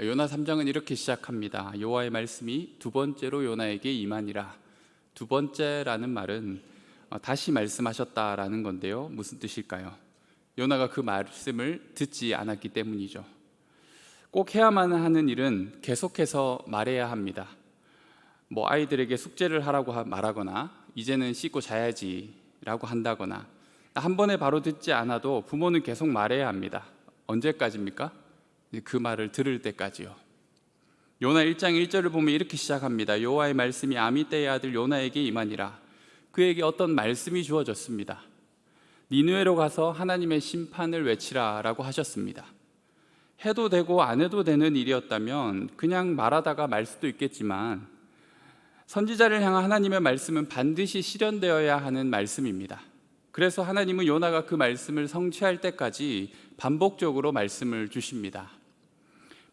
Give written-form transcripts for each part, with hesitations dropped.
요나 3장은 이렇게 시작합니다. 여호와의 말씀이 두 번째로 요나에게 임하니라. 두 번째라는 말은 다시 말씀하셨다라는 건데요, 무슨 뜻일까요? 요나가 그 말씀을 듣지 않았기 때문이죠. 꼭 해야만 하는 일은 계속해서 말해야 합니다. 아이들에게 숙제를 하라고 말하거나 이제는 씻고 자야지 라고 한다거나, 한 번에 바로 듣지 않아도 부모는 계속 말해야 합니다. 언제까지입니까? 그 말을 들을 때까지요. 요나 1장 1절을 보면 이렇게 시작합니다. 여호와의 말씀이 아미떼의 아들 요나에게 임하니라. 그에게 어떤 말씀이 주어졌습니다. 니느웨로 가서 하나님의 심판을 외치라 라고 하셨습니다. 해도 되고 안 해도 되는 일이었다면 그냥 말하다가 말 수도 있겠지만, 선지자를 향한 하나님의 말씀은 반드시 실현되어야 하는 말씀입니다. 그래서 하나님은 요나가 그 말씀을 성취할 때까지 반복적으로 말씀을 주십니다.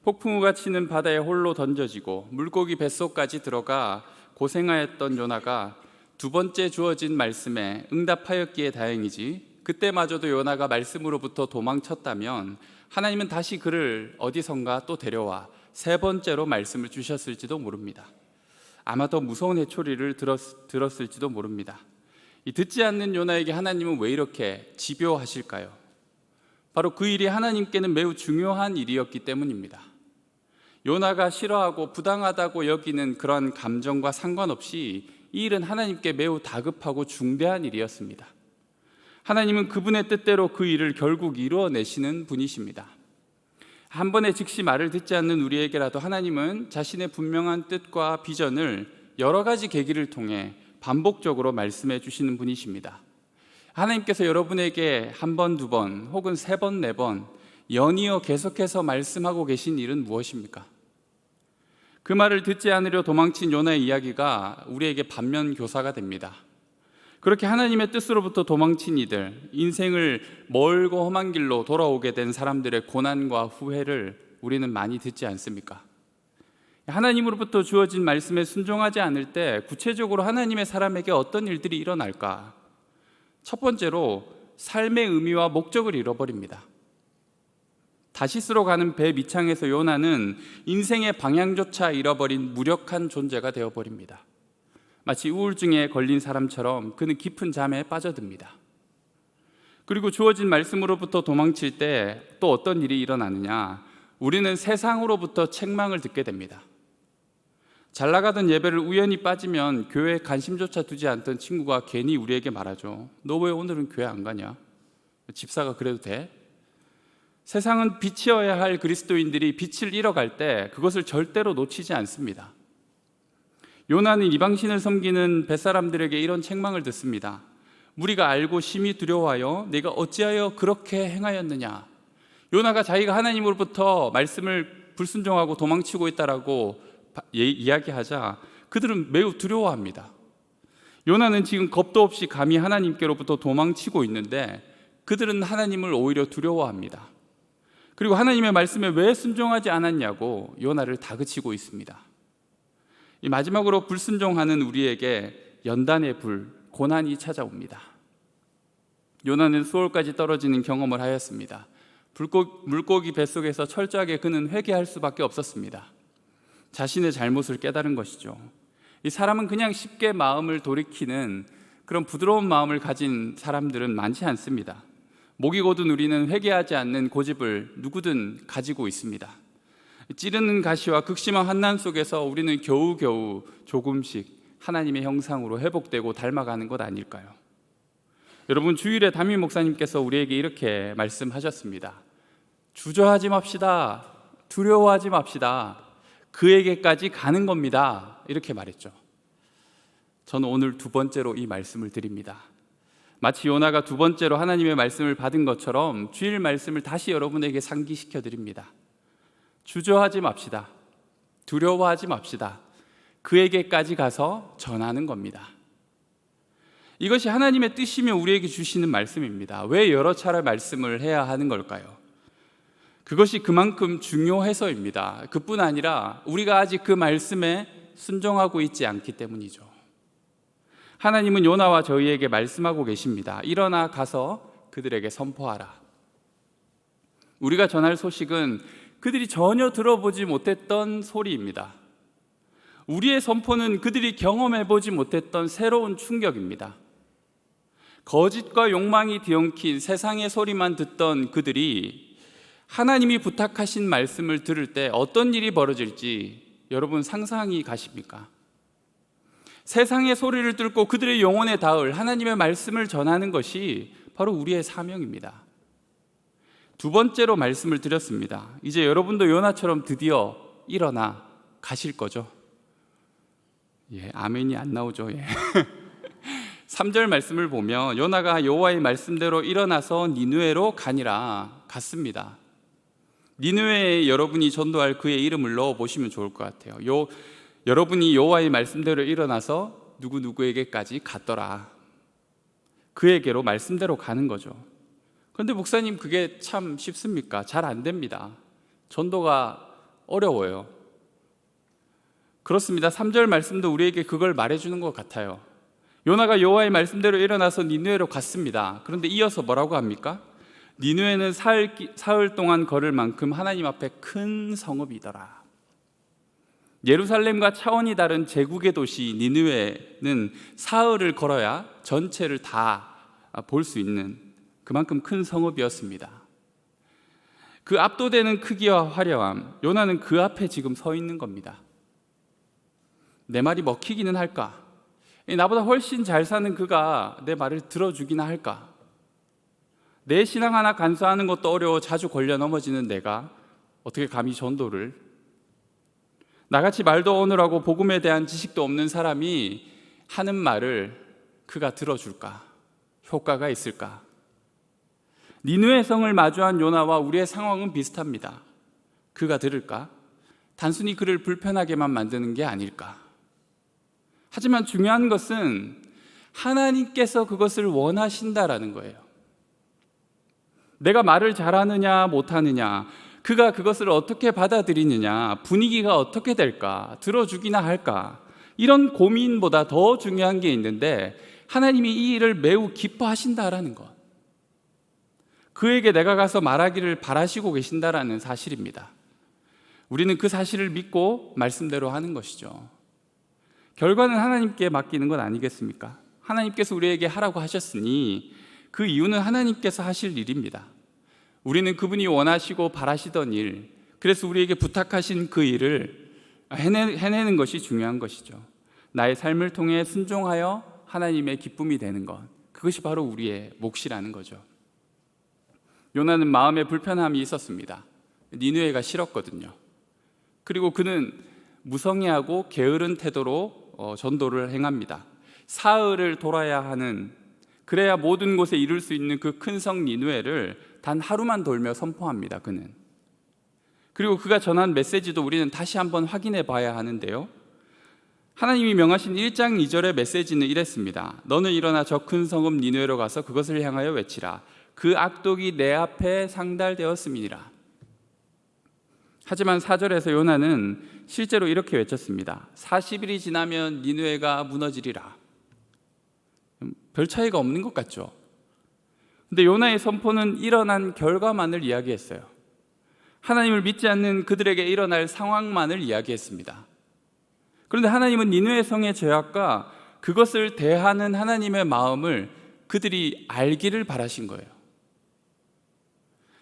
폭풍우가 치는 바다에 홀로 던져지고 물고기 뱃속까지 들어가 고생하였던 요나가 두 번째 주어진 말씀에 응답하였기에 다행이지, 그때마저도 요나가 말씀으로부터 도망쳤다면 하나님은 다시 그를 어디선가 또 데려와 세 번째로 말씀을 주셨을지도 모릅니다. 아마 더 무서운 해초리를 들었을지도 모릅니다. 이 듣지 않는 요나에게 하나님은 왜 이렇게 집요하실까요? 바로 그 일이 하나님께는 매우 중요한 일이었기 때문입니다. 요나가 싫어하고 부당하다고 여기는 그런 감정과 상관없이 이 일은 하나님께 매우 다급하고 중대한 일이었습니다. 하나님은 그분의 뜻대로 그 일을 결국 이루어내시는 분이십니다. 한 번에 즉시 말을 듣지 않는 우리에게라도 하나님은 자신의 분명한 뜻과 비전을 여러 가지 계기를 통해 반복적으로 말씀해 주시는 분이십니다. 하나님께서 여러분에게 한 번, 두 번, 혹은 세 번, 네 번 연이어 계속해서 말씀하고 계신 일은 무엇입니까? 그 말을 듣지 않으려 도망친 요나의 이야기가 우리에게 반면 교사가 됩니다. 그렇게 하나님의 뜻으로부터 도망친 이들, 인생을 멀고 험한 길로 돌아오게 된 사람들의 고난과 후회를 우리는 많이 듣지 않습니까? 하나님으로부터 주어진 말씀에 순종하지 않을 때 구체적으로 하나님의 사람에게 어떤 일들이 일어날까? 첫 번째로 삶의 의미와 목적을 잃어버립니다. 다시스로 가는 배 밑창에서 요나는 인생의 방향조차 잃어버린 무력한 존재가 되어버립니다. 마치 우울증에 걸린 사람처럼 그는 깊은 잠에 빠져듭니다. 그리고 주어진 말씀으로부터 도망칠 때 또 어떤 일이 일어나느냐? 우리는 세상으로부터 책망을 듣게 됩니다. 잘 나가던 예배를 우연히 빠지면 교회에 관심조차 두지 않던 친구가 괜히 우리에게 말하죠. 너 왜 오늘은 교회 안 가냐? 집사가 그래도 돼? 세상은 빛이어야 할 그리스도인들이 빛을 잃어갈 때 그것을 절대로 놓치지 않습니다. 요나는 이방신을 섬기는 벳사람들에게 이런 책망을 듣습니다. 우리가 알고 심히 두려워하여 내가 어찌하여 그렇게 행하였느냐? 요나가 자기가 하나님으로부터 말씀을 불순종하고 도망치고 있다라고 이야기하자 그들은 매우 두려워합니다. 요나는 지금 겁도 없이 감히 하나님께로부터 도망치고 있는데 그들은 하나님을 오히려 두려워합니다. 그리고 하나님의 말씀에 왜 순종하지 않았냐고 요나를 다그치고 있습니다. 이 마지막으로 불순종하는 우리에게 연단의 불, 고난이 찾아옵니다. 요나는 수월까지 떨어지는 경험을 하였습니다. 물고기 뱃속에서 철저하게 그는 회개할 수밖에 없었습니다. 자신의 잘못을 깨달은 것이죠. 이 사람은 그냥 쉽게 마음을 돌이키는 그런 부드러운 마음을 가진 사람들은 많지 않습니다. 목이 곧은 우리는 회개하지 않는 고집을 누구든 가지고 있습니다. 찌르는 가시와 극심한 환난 속에서 우리는 겨우겨우 조금씩 하나님의 형상으로 회복되고 닮아가는 것 아닐까요? 여러분, 주일에 담임 목사님께서 우리에게 이렇게 말씀하셨습니다. 주저하지 맙시다. 두려워하지 맙시다. 그에게까지 가는 겁니다. 이렇게 말했죠. 저는 오늘 두 번째로 이 말씀을 드립니다. 마치 요나가 두 번째로 하나님의 말씀을 받은 것처럼 주일 말씀을 다시 여러분에게 상기시켜 드립니다. 주저하지 맙시다. 두려워하지 맙시다. 그에게까지 가서 전하는 겁니다. 이것이 하나님의 뜻이며 우리에게 주시는 말씀입니다. 왜 여러 차례 말씀을 해야 하는 걸까요? 그것이 그만큼 중요해서입니다. 그뿐 아니라 우리가 아직 그 말씀에 순종하고 있지 않기 때문이죠. 하나님은 요나와 저희에게 말씀하고 계십니다. 일어나 가서 그들에게 선포하라. 우리가 전할 소식은 그들이 전혀 들어보지 못했던 소리입니다. 우리의 선포는 그들이 경험해보지 못했던 새로운 충격입니다. 거짓과 욕망이 뒤엉킨 세상의 소리만 듣던 그들이 하나님이 부탁하신 말씀을 들을 때 어떤 일이 벌어질지 여러분 상상이 가십니까? 세상의 소리를 뚫고 그들의 영혼에 닿을 하나님의 말씀을 전하는 것이 바로 우리의 사명입니다. 두 번째로 말씀을 드렸습니다. 이제 여러분도 요나처럼 드디어 일어나 가실 거죠? 예, 아멘이 안 나오죠. 예. 3절 말씀을 보면 요나가 여호와의 말씀대로 일어나서 니느웨로 가니라 갔습니다. 니느웨에 여러분이 전도할 그의 이름을 넣어 보시면 좋을 것 같아요. 여러분이 여호와의 말씀대로 일어나서 누구누구에게까지 갔더라. 그에게로 말씀대로 가는 거죠. 그런데 목사님 그게 참 쉽습니까? 잘 안 됩니다. 전도가 어려워요. 그렇습니다. 3절 말씀도 우리에게 그걸 말해주는 것 같아요. 요나가 여호와의 말씀대로 일어나서 니느웨로 갔습니다. 그런데 이어서 뭐라고 합니까? 니느웨는 사흘 동안 걸을 만큼 하나님 앞에 큰 성읍이더라. 예루살렘과 차원이 다른 제국의 도시 니느웨는 사흘을 걸어야 전체를 다 볼 수 있는 그만큼 큰 성읍이었습니다. 그 압도되는 크기와 화려함, 요나는 그 앞에 지금 서 있는 겁니다. 내 말이 먹히기는 할까? 나보다 훨씬 잘 사는 그가 내 말을 들어주기나 할까? 내 신앙 하나 간수하는 것도 어려워 자주 걸려 넘어지는 내가 어떻게 감히 전도를? 나같이 말도 어눌하고 복음에 대한 지식도 없는 사람이 하는 말을 그가 들어줄까? 효과가 있을까? 니느웨 성을 마주한 요나와 우리의 상황은 비슷합니다. 그가 들을까? 단순히 그를 불편하게만 만드는 게 아닐까? 하지만 중요한 것은 하나님께서 그것을 원하신다라는 거예요. 내가 말을 잘하느냐 못하느냐, 그가 그것을 어떻게 받아들이느냐, 분위기가 어떻게 될까, 들어주기나 할까, 이런 고민보다 더 중요한 게 있는데 하나님이 이 일을 매우 기뻐하신다라는 것, 그에게 내가 가서 말하기를 바라시고 계신다라는 사실입니다. 우리는 그 사실을 믿고 말씀대로 하는 것이죠. 결과는 하나님께 맡기는 건 아니겠습니까? 하나님께서 우리에게 하라고 하셨으니 그 이유는 하나님께서 하실 일입니다. 우리는 그분이 원하시고 바라시던 일, 그래서 우리에게 부탁하신 그 일을 해내는 것이 중요한 것이죠. 나의 삶을 통해 순종하여 하나님의 기쁨이 되는 것, 그것이 바로 우리의 몫이라는 거죠. 요나는 마음에 불편함이 있었습니다. 니느웨가 싫었거든요. 그리고 그는 무성의하고 게으른 태도로 전도를 행합니다. 사흘을 돌아야 하는, 그래야 모든 곳에 이룰 수 있는 그 큰 성 니느웨를 단 하루만 돌며 선포합니다. 그는. 그리고 그가 전한 메시지도 우리는 다시 한번 확인해 봐야 하는데요, 하나님이 명하신 1장 2절의 메시지는 이랬습니다. 너는 일어나 저 큰 성읍 니느웨로 가서 그것을 향하여 외치라. 그 악독이 내 앞에 상달되었음이니라. 하지만 4절에서 요나는 실제로 이렇게 외쳤습니다. 40일이 지나면 니느웨가 무너지리라. 별 차이가 없는 것 같죠? 근데 요나의 선포는 일어난 결과만을 이야기했어요. 하나님을 믿지 않는 그들에게 일어날 상황만을 이야기했습니다. 그런데 하나님은 니느웨 성의 죄악과 그것을 대하는 하나님의 마음을 그들이 알기를 바라신 거예요.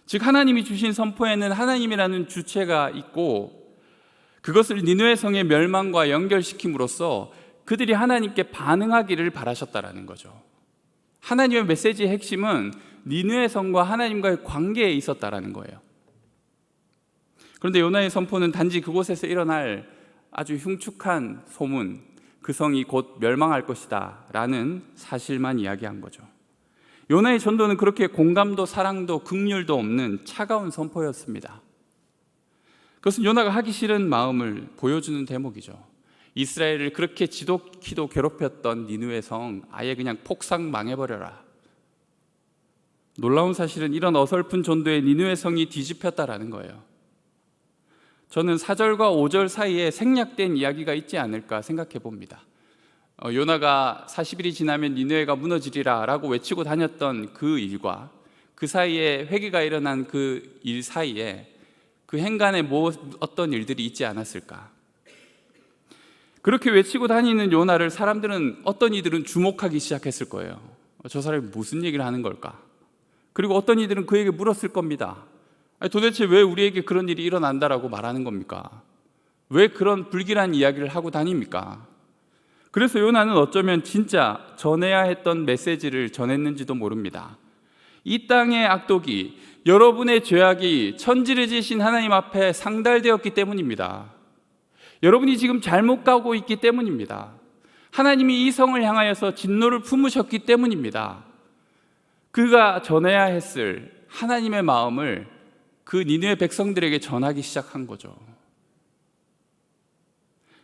즉 하나님이 주신 선포에는 하나님이라는 주체가 있고 그것을 니느웨 성의 멸망과 연결시킴으로써 그들이 하나님께 반응하기를 바라셨다라는 거죠. 하나님의 메시지의 핵심은 니느웨 성과 하나님과의 관계에 있었다라는 거예요. 그런데 요나의 선포는 단지 그곳에서 일어날 아주 흉측한 소문, 그 성이 곧 멸망할 것이다 라는 사실만 이야기한 거죠. 요나의 전도는 그렇게 공감도 사랑도 긍휼도 없는 차가운 선포였습니다. 그것은 요나가 하기 싫은 마음을 보여주는 대목이죠. 이스라엘을 그렇게 지독히도 괴롭혔던 니느웨 성, 아예 그냥 폭삭 망해버려라. 놀라운 사실은 이런 어설픈 전도에 니느웨 성이 뒤집혔다라는 거예요. 저는 4절과 5절 사이에 생략된 이야기가 있지 않을까 생각해 봅니다. 요나가 40일이 지나면 니느웨가 무너지리라 라고 외치고 다녔던 그 일과 그 사이에 회개가 일어난 그 일 사이에 그 행간에 어떤 일들이 있지 않았을까? 그렇게 외치고 다니는 요나를 사람들은, 어떤 이들은 주목하기 시작했을 거예요. 저 사람이 무슨 얘기를 하는 걸까? 그리고 어떤 이들은 그에게 물었을 겁니다. 아니, 도대체 왜 우리에게 그런 일이 일어난다라고 말하는 겁니까? 왜 그런 불길한 이야기를 하고 다닙니까? 그래서 요나는 어쩌면 진짜 전해야 했던 메시지를 전했는지도 모릅니다. 이 땅의 악독이, 여러분의 죄악이 천지를 지으신 하나님 앞에 상달되었기 때문입니다. 여러분이 지금 잘못 가고 있기 때문입니다. 하나님이 이 성을 향하여서 진노를 품으셨기 때문입니다. 그가 전해야 했을 하나님의 마음을 그 니느웨 백성들에게 전하기 시작한 거죠.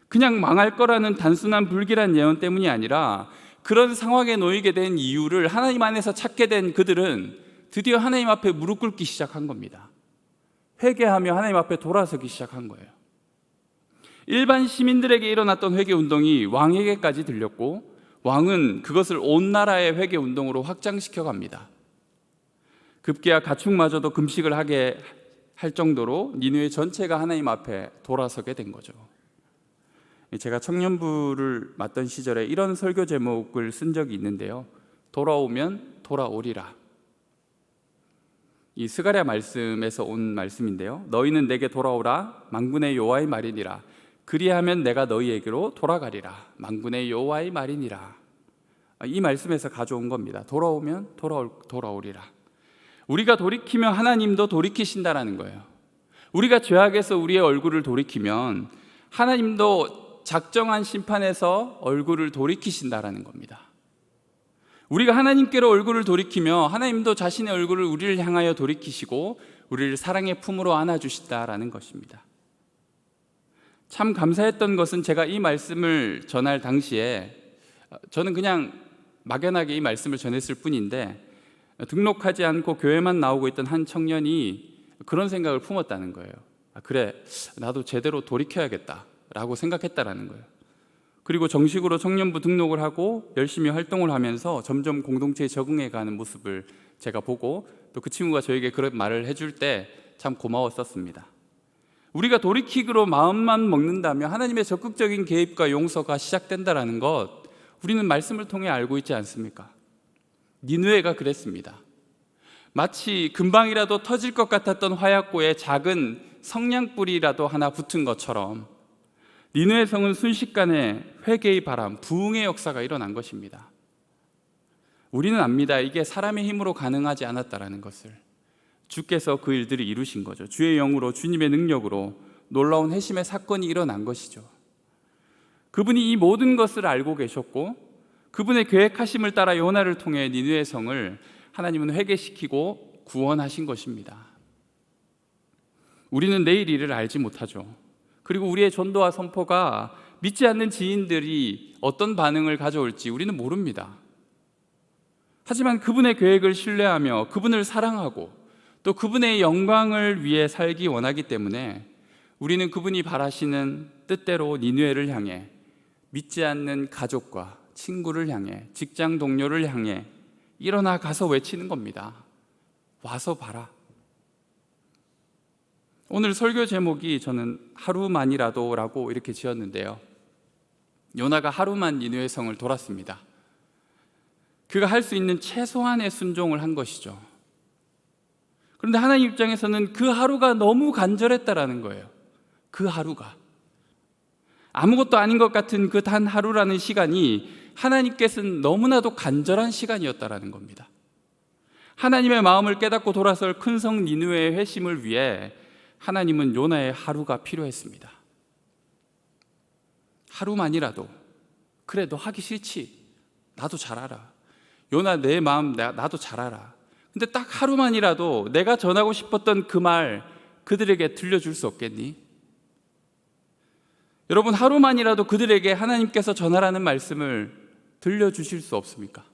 그냥 망할 거라는 단순한 불길한 예언 때문이 아니라 그런 상황에 놓이게 된 이유를 하나님 안에서 찾게 된 그들은 드디어 하나님 앞에 무릎 꿇기 시작한 겁니다. 회개하며 하나님 앞에 돌아서기 시작한 거예요. 일반 시민들에게 일어났던 회개 운동이 왕에게까지 들렸고, 왕은 그것을 온 나라의 회개 운동으로 확장시켜 갑니다. 급기야 가축마저도 금식을 하게 할 정도로 니느웨 전체가 하나님 앞에 돌아서게 된 거죠. 제가 청년부를 맡던 시절에 이런 설교 제목을 쓴 적이 있는데요. 돌아오면 돌아오리라. 이 스가랴 말씀에서 온 말씀인데요. 너희는 내게 돌아오라. 만군의 여호와의 말이니라. 그리하면 내가 너희에게로 돌아가리라. 만군의 여호와의 말이니라. 이 말씀에서 가져온 겁니다. 돌아오면 돌아오리라. 우리가 돌이키면 하나님도 돌이키신다라는 거예요. 우리가 죄악에서 우리의 얼굴을 돌이키면 하나님도 작정한 심판에서 얼굴을 돌이키신다라는 겁니다. 우리가 하나님께로 얼굴을 돌이키며 하나님도 자신의 얼굴을 우리를 향하여 돌이키시고 우리를 사랑의 품으로 안아주신다라는 것입니다. 참 감사했던 것은 제가 이 말씀을 전할 당시에 저는 그냥 막연하게 이 말씀을 전했을 뿐인데, 등록하지 않고 교회만 나오고 있던 한 청년이 그런 생각을 품었다는 거예요. 그래, 나도 제대로 돌이켜야겠다 라고 생각했다라는 거예요. 그리고 정식으로 청년부 등록을 하고 열심히 활동을 하면서 점점 공동체에 적응해가는 모습을 제가 보고, 또 그 친구가 저에게 그런 말을 해줄 때 참 고마웠었습니다. 우리가 돌이키기로 마음만 먹는다면 하나님의 적극적인 개입과 용서가 시작된다는 것, 우리는 말씀을 통해 알고 있지 않습니까? 니느웨가 그랬습니다. 마치 금방이라도 터질 것 같았던 화약고에 작은 성냥불이라도 하나 붙은 것처럼 니느웨 성은 순식간에 회개의 바람, 부흥의 역사가 일어난 것입니다. 우리는 압니다. 이게 사람의 힘으로 가능하지 않았다라는 것을. 주께서 그 일들을 이루신 거죠. 주의 영으로, 주님의 능력으로 놀라운 회심의 사건이 일어난 것이죠. 그분이 이 모든 것을 알고 계셨고, 그분의 계획하심을 따라 요나를 통해 니느웨 성을 하나님은 회개시키고 구원하신 것입니다. 우리는 내일 일을 알지 못하죠. 그리고 우리의 전도와 선포가 믿지 않는 지인들이 어떤 반응을 가져올지 우리는 모릅니다. 하지만 그분의 계획을 신뢰하며 그분을 사랑하고 또 그분의 영광을 위해 살기 원하기 때문에 우리는 그분이 바라시는 뜻대로 니느웨를 향해, 믿지 않는 가족과 친구를 향해, 직장 동료를 향해 일어나 가서 외치는 겁니다. 와서 봐라. 오늘 설교 제목이 저는 하루만이라도 라고 이렇게 지었는데요. 요나가 하루만 니느웨 성을 돌았습니다. 그가 할 수 있는 최소한의 순종을 한 것이죠. 그런데 하나님 입장에서는 그 하루가 너무 간절했다라는 거예요. 그 하루가 아무것도 아닌 것 같은 그 단 하루라는 시간이 하나님께서는 너무나도 간절한 시간이었다라는 겁니다. 하나님의 마음을 깨닫고 돌아설 큰 성 니느웨의 회심을 위해 하나님은 요나의 하루가 필요했습니다. 하루만이라도, 그래 너 하기 싫지? 나도 잘 알아. 요나 내 마음 나도 잘 알아. 근데 딱 하루만이라도 내가 전하고 싶었던 그 말 그들에게 들려줄 수 없겠니? 여러분, 하루만이라도 그들에게 하나님께서 전하라는 말씀을 들려주실 수 없습니까?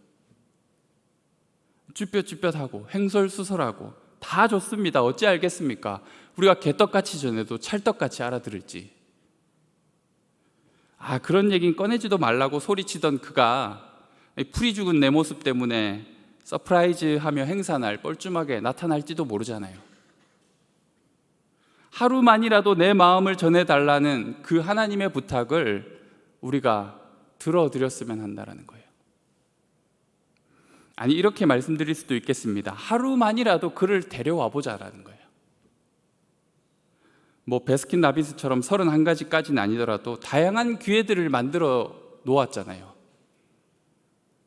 쭈뼛쭈뼛하고 횡설수설하고 다 좋습니다. 어찌 알겠습니까? 우리가 개떡같이 전해도 찰떡같이 알아들을지. 그런 얘기는 꺼내지도 말라고 소리치던 그가 풀이 죽은 내 모습 때문에 서프라이즈하며 행사날 뻘쭘하게 나타날지도 모르잖아요. 하루만이라도 내 마음을 전해달라는 그 하나님의 부탁을 우리가 들어드렸으면 한다는 거예요. 아니, 이렇게 말씀드릴 수도 있겠습니다. 하루만이라도 그를 데려와 보자라는 거예요. 뭐 베스킨라빈스처럼 31가지까지는 아니더라도 다양한 기회들을 만들어 놓았잖아요.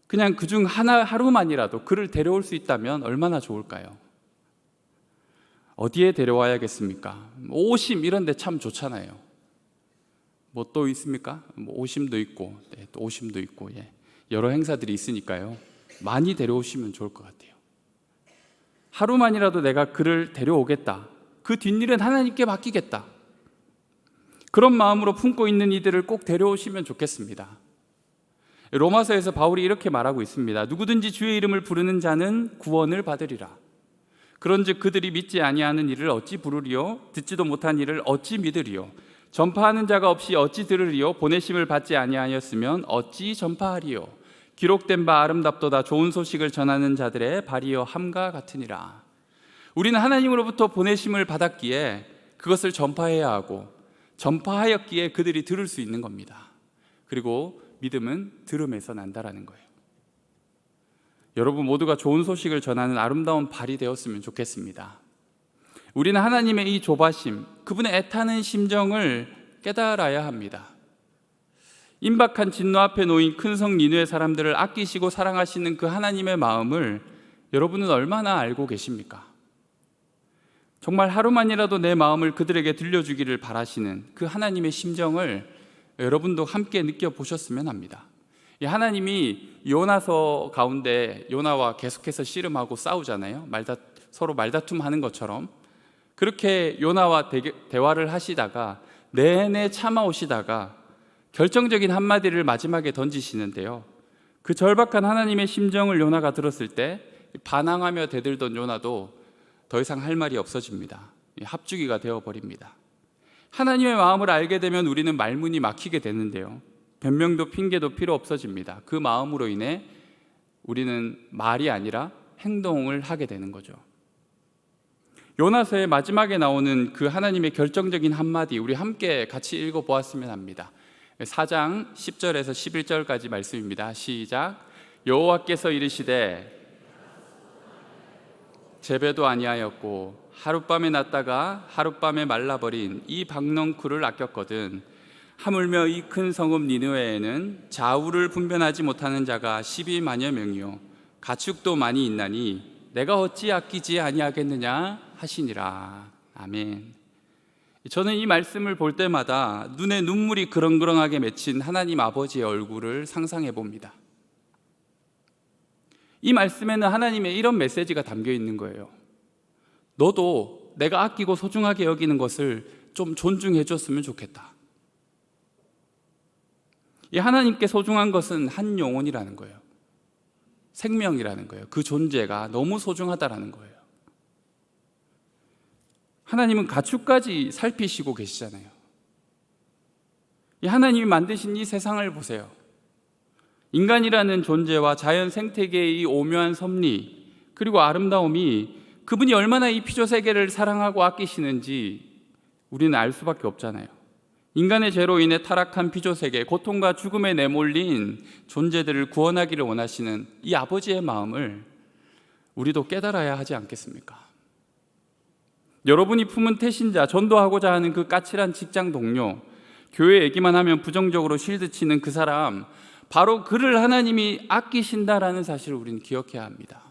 그냥 그중 하루만이라도 그를 데려올 수 있다면 얼마나 좋을까요? 어디에 데려와야겠습니까? 오심 이런 데 참 좋잖아요. 뭐 또 있습니까? 뭐 오심도 있고, 또 오심도 있고, 여러 행사들이 있으니까요. 많이 데려오시면 좋을 것 같아요. 하루만이라도 내가 그를 데려오겠다. 그 뒷일은 하나님께 맡기겠다. 그런 마음으로 품고 있는 이들을 꼭 데려오시면 좋겠습니다. 로마서에서 바울이 이렇게 말하고 있습니다. 누구든지 주의 이름을 부르는 자는 구원을 받으리라. 그런즉 그들이 믿지 아니하는 일을 어찌 부르리요? 듣지도 못한 일을 어찌 믿으리요? 전파하는 자가 없이 어찌 들으리요? 보내심을 받지 아니하였으면 어찌 전파하리요? 기록된 바 아름답도다. 좋은 소식을 전하는 자들의 발이여 함과 같으니라. 우리는 하나님으로부터 보내심을 받았기에 그것을 전파해야 하고, 전파하였기에 그들이 들을 수 있는 겁니다. 그리고 믿음은 들음에서 난다라는 거예요. 여러분 모두가 좋은 소식을 전하는 아름다운 발이 되었으면 좋겠습니다. 우리는 하나님의 이 조바심, 그분의 애타는 심정을 깨달아야 합니다. 임박한 진노 앞에 놓인 큰 성 니느웨 사람들을 아끼시고 사랑하시는 그 하나님의 마음을 여러분은 얼마나 알고 계십니까? 정말 하루만이라도 내 마음을 그들에게 들려주기를 바라시는 그 하나님의 심정을 여러분도 함께 느껴보셨으면 합니다. 하나님이 요나서 가운데 요나와 계속해서 씨름하고 싸우잖아요. 서로 말다툼하는 것처럼 그렇게 요나와 대화를 하시다가 내내 참아오시다가 결정적인 한마디를 마지막에 던지시는데요. 그 절박한 하나님의 심정을 요나가 들었을 때 반항하며 대들던 요나도 더 이상 할 말이 없어집니다. 합주기가 되어버립니다. 하나님의 마음을 알게 되면 우리는 말문이 막히게 되는데요. 변명도 핑계도 필요 없어집니다. 그 마음으로 인해 우리는 말이 아니라 행동을 하게 되는 거죠. 요나서의 마지막에 나오는 그 하나님의 결정적인 한마디, 우리 함께 같이 읽어보았으면 합니다. 4장 10절에서 11절까지 말씀입니다. 시작. 여호와께서 이르시되 재배도 아니하였고 하룻밤에 났다가 하룻밤에 말라버린 이 박넝쿨을 아꼈거든. 하물며 이 큰 성읍 니느웨에는 좌우를 분별하지 못하는 자가 12만여 명이요 가축도 많이 있나니 내가 어찌 아끼지 아니하겠느냐 하시니라. 아멘. 저는 이 말씀을 볼 때마다 눈에 눈물이 그렁그렁하게 맺힌 하나님 아버지의 얼굴을 상상해 봅니다. 이 말씀에는 하나님의 이런 메시지가 담겨 있는 거예요. 너도 내가 아끼고 소중하게 여기는 것을 좀 존중해 줬으면 좋겠다. 이 하나님께 소중한 것은 한 영혼이라는 거예요. 생명이라는 거예요. 그 존재가 너무 소중하다라는 거예요. 하나님은 가축까지 살피시고 계시잖아요. 이 하나님이 만드신 이 세상을 보세요. 인간이라는 존재와 자연 생태계의 이 오묘한 섭리 그리고 아름다움이 그분이 얼마나 이 피조세계를 사랑하고 아끼시는지 우리는 알 수밖에 없잖아요. 인간의 죄로 인해 타락한 피조세계, 고통과 죽음에 내몰린 존재들을 구원하기를 원하시는 이 아버지의 마음을 우리도 깨달아야 하지 않겠습니까? 여러분이 품은 태신자, 전도하고자 하는 그 까칠한 직장 동료, 교회 얘기만 하면 부정적으로 실드치는 그 사람, 바로 그를 하나님이 아끼신다라는 사실을 우리는 기억해야 합니다.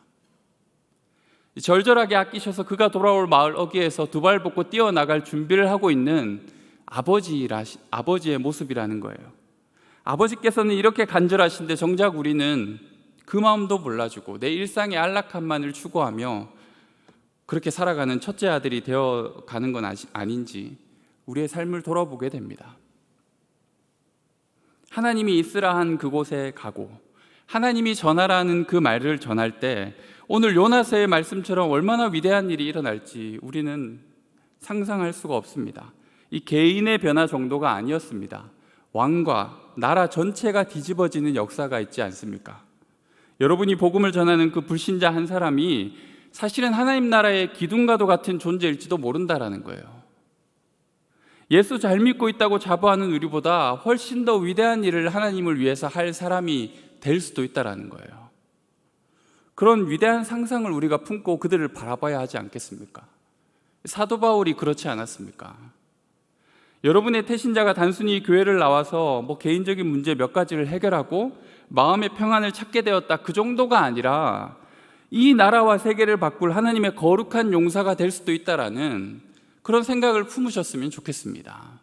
절절하게 아끼셔서 그가 돌아올 마을 어귀에서 두 발 벗고 뛰어나갈 준비를 하고 있는 아버지의 모습이라는 거예요. 아버지께서는 이렇게 간절하신데 정작 우리는 그 마음도 몰라주고 내 일상의 안락함만을 추구하며 그렇게 살아가는 첫째 아들이 되어가는 건 아닌지 우리의 삶을 돌아보게 됩니다. 하나님이 있으라 한 그곳에 가고 하나님이 전하라는 그 말을 전할 때 오늘 요나서의 말씀처럼 얼마나 위대한 일이 일어날지 우리는 상상할 수가 없습니다. 이 개인의 변화 정도가 아니었습니다. 왕과 나라 전체가 뒤집어지는 역사가 있지 않습니까? 여러분이 복음을 전하는 그 불신자 한 사람이 사실은 하나님 나라의 기둥과도 같은 존재일지도 모른다라는 거예요. 예수 잘 믿고 있다고 자부하는 우리보다 훨씬 더 위대한 일을 하나님을 위해서 할 사람이 될 수도 있다는 거예요. 그런 위대한 상상을 우리가 품고 그들을 바라봐야 하지 않겠습니까? 사도 바울이 그렇지 않았습니까? 여러분의 태신자가 단순히 교회를 나와서 개인적인 문제 몇 가지를 해결하고 마음의 평안을 찾게 되었다, 그 정도가 아니라 이 나라와 세계를 바꿀 하나님의 거룩한 용사가 될 수도 있다라는 그런 생각을 품으셨으면 좋겠습니다.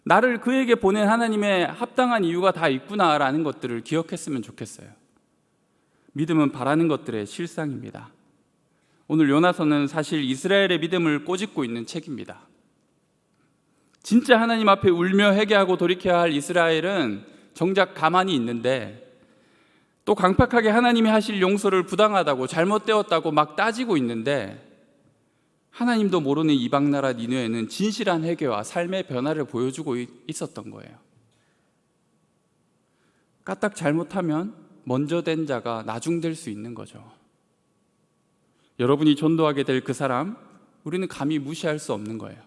나를 그에게 보낸 하나님의 합당한 이유가 다 있구나라는 것들을 기억했으면 좋겠어요. 믿음은 바라는 것들의 실상입니다. 오늘 요나서는 사실 이스라엘의 믿음을 꼬집고 있는 책입니다. 진짜 하나님 앞에 울며 회개하고 돌이켜야 할 이스라엘은 정작 가만히 있는데, 또 강팍하게 하나님이 하실 용서를 부당하다고 잘못되었다고 막 따지고 있는데, 하나님도 모르는 이방 나라 니느웨는 진실한 회개와 삶의 변화를 보여주고 있었던 거예요. 까딱 잘못하면 먼저 된 자가 나중될 수 있는 거죠. 여러분이 전도하게 될 그 사람, 우리는 감히 무시할 수 없는 거예요.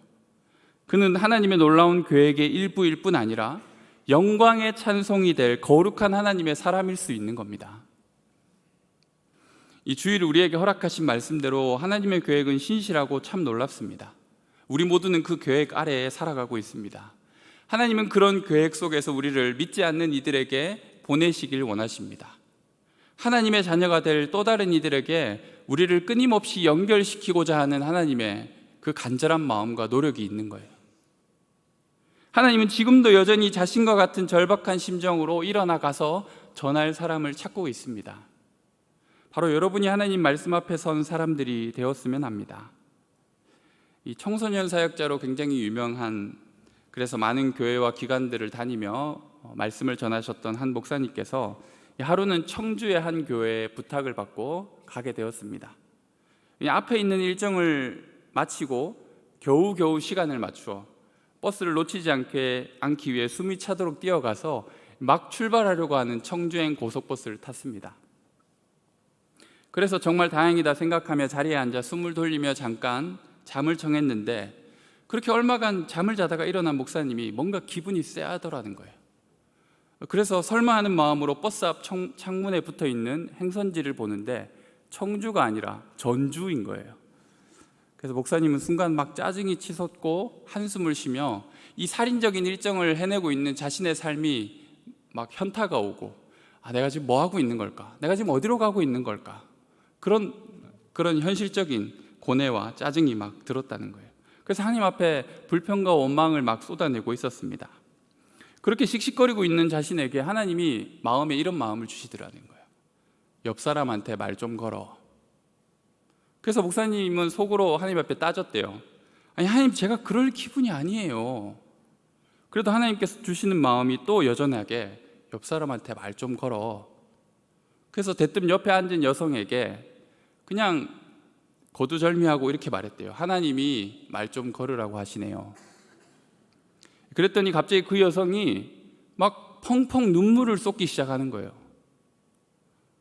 그는 하나님의 놀라운 계획의 일부일 뿐 아니라 영광의 찬송이 될 거룩한 하나님의 사람일 수 있는 겁니다. 이 주일을 우리에게 허락하신 말씀대로 하나님의 계획은 신실하고 참 놀랍습니다. 우리 모두는 그 계획 아래에 살아가고 있습니다. 하나님은 그런 계획 속에서 우리를 믿지 않는 이들에게 보내시길 원하십니다. 하나님의 자녀가 될 또 다른 이들에게 우리를 끊임없이 연결시키고자 하는 하나님의 그 간절한 마음과 노력이 있는 거예요. 하나님은 지금도 여전히 자신과 같은 절박한 심정으로 일어나 가서 전할 사람을 찾고 있습니다. 바로 여러분이 하나님 말씀 앞에 선 사람들이 되었으면 합니다. 이 청소년 사역자로 굉장히 유명한, 그래서 많은 교회와 기관들을 다니며 말씀을 전하셨던 한 목사님께서 하루는 청주의 한 교회에 부탁을 받고 가게 되었습니다. 앞에 있는 일정을 마치고 겨우겨우 시간을 맞추어 버스를 놓치지 않기 위해 숨이 차도록 뛰어가서 막 출발하려고 하는 청주행 고속버스를 탔습니다. 그래서 정말 다행이다 생각하며 자리에 앉아 숨을 돌리며 잠깐 잠을 청했는데, 그렇게 얼마간 잠을 자다가 일어난 목사님이 뭔가 기분이 쎄하더라는 거예요. 그래서 설마 하는 마음으로 버스 앞 창문에 붙어있는 행선지를 보는데 청주가 아니라 전주인 거예요. 그래서 목사님은 순간 막 짜증이 치솟고 한숨을 쉬며 이 살인적인 일정을 해내고 있는 자신의 삶이 막 현타가 오고, 내가 지금 뭐 하고 있는 걸까? 내가 지금 어디로 가고 있는 걸까? 그런 현실적인 고뇌와 짜증이 막 들었다는 거예요. 그래서 하나님 앞에 불평과 원망을 막 쏟아내고 있었습니다. 그렇게 씩씩거리고 있는 자신에게 하나님이 마음에 이런 마음을 주시더라는 거예요. 옆 사람한테 말 좀 걸어. 그래서 목사님은 속으로 하나님 앞에 따졌대요. 아니, 하나님, 제가 그럴 기분이 아니에요. 그래도 하나님께서 주시는 마음이 또 여전하게 옆 사람한테 말 좀 걸어. 그래서 대뜸 옆에 앉은 여성에게 그냥 거두절미하고 이렇게 말했대요. 하나님이 말 좀 걸으라고 하시네요. 그랬더니 갑자기 그 여성이 막 펑펑 눈물을 쏟기 시작하는 거예요.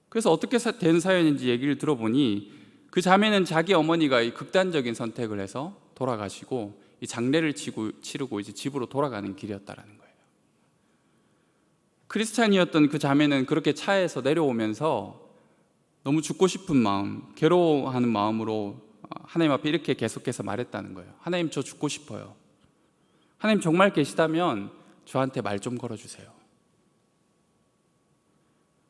그래서 어떻게 된 사연인지 얘기를 들어보니, 그 자매는 자기 어머니가 이 극단적인 선택을 해서 돌아가시고 이 장례를 치르고 이제 집으로 돌아가는 길이었다라는 거예요. 크리스찬이었던 그 자매는 그렇게 차에서 내려오면서 너무 죽고 싶은 마음, 괴로워하는 마음으로 하나님 앞에 이렇게 계속해서 말했다는 거예요. 하나님, 저 죽고 싶어요. 하나님 정말 계시다면 저한테 말 좀 걸어주세요.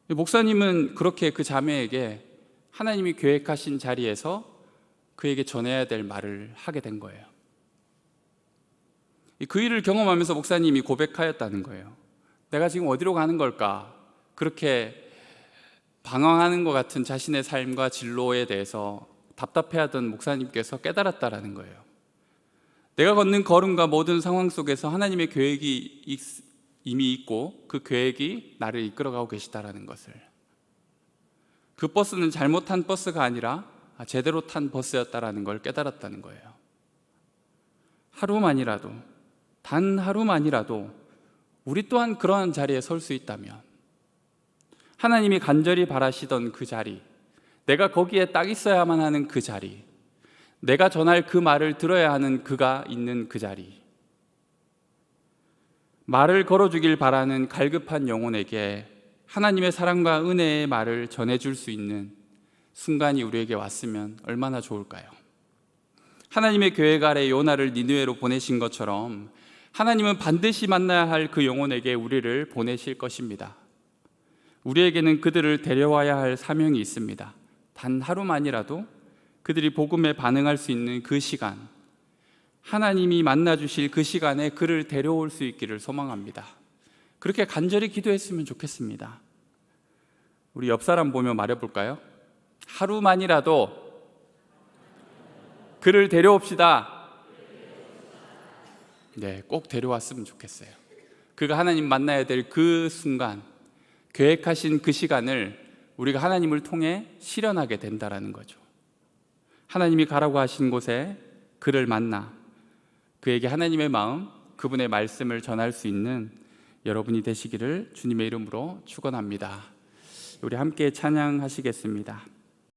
목사님은 그렇게 그 자매에게 하나님이 계획하신 자리에서 그에게 전해야 될 말을 하게 된 거예요. 그 일을 경험하면서 목사님이 고백하였다는 거예요. 내가 지금 어디로 가는 걸까? 그렇게 방황하는 것 같은 자신의 삶과 진로에 대해서 답답해하던 목사님께서 깨달았다라는 거예요. 내가 걷는 걸음과 모든 상황 속에서 하나님의 계획이 이미 있고 그 계획이 나를 이끌어가고 계시다라는 것을, 그 버스는 잘못한 버스가 아니라 제대로 탄 버스였다라는 걸 깨달았다는 거예요. 하루만이라도, 단 하루만이라도 우리 또한 그러한 자리에 설 수 있다면, 하나님이 간절히 바라시던 그 자리, 내가 거기에 딱 있어야만 하는 그 자리, 내가 전할 그 말을 들어야 하는 그가 있는 그 자리, 말을 걸어주길 바라는 갈급한 영혼에게 하나님의 사랑과 은혜의 말을 전해줄 수 있는 순간이 우리에게 왔으면 얼마나 좋을까요? 하나님의 계획 아래 요나를 니느웨로 보내신 것처럼 하나님은 반드시 만나야 할 그 영혼에게 우리를 보내실 것입니다. 우리에게는 그들을 데려와야 할 사명이 있습니다. 단 하루만이라도 그들이 복음에 반응할 수 있는 그 시간, 하나님이 만나주실 그 시간에 그를 데려올 수 있기를 소망합니다. 그렇게 간절히 기도했으면 좋겠습니다. 우리 옆 사람 보며 말해볼까요? 하루만이라도 그를 데려옵시다. 네, 꼭 데려왔으면 좋겠어요. 그가 하나님 만나야 될 그 순간, 계획하신 그 시간을 우리가 하나님을 통해 실현하게 된다라는 거죠. 하나님이 가라고 하신 곳에 그를 만나 그에게 하나님의 마음, 그분의 말씀을 전할 수 있는 여러분이 되시기를 주님의 이름으로 축원합니다. 우리 함께 찬양하시겠습니다.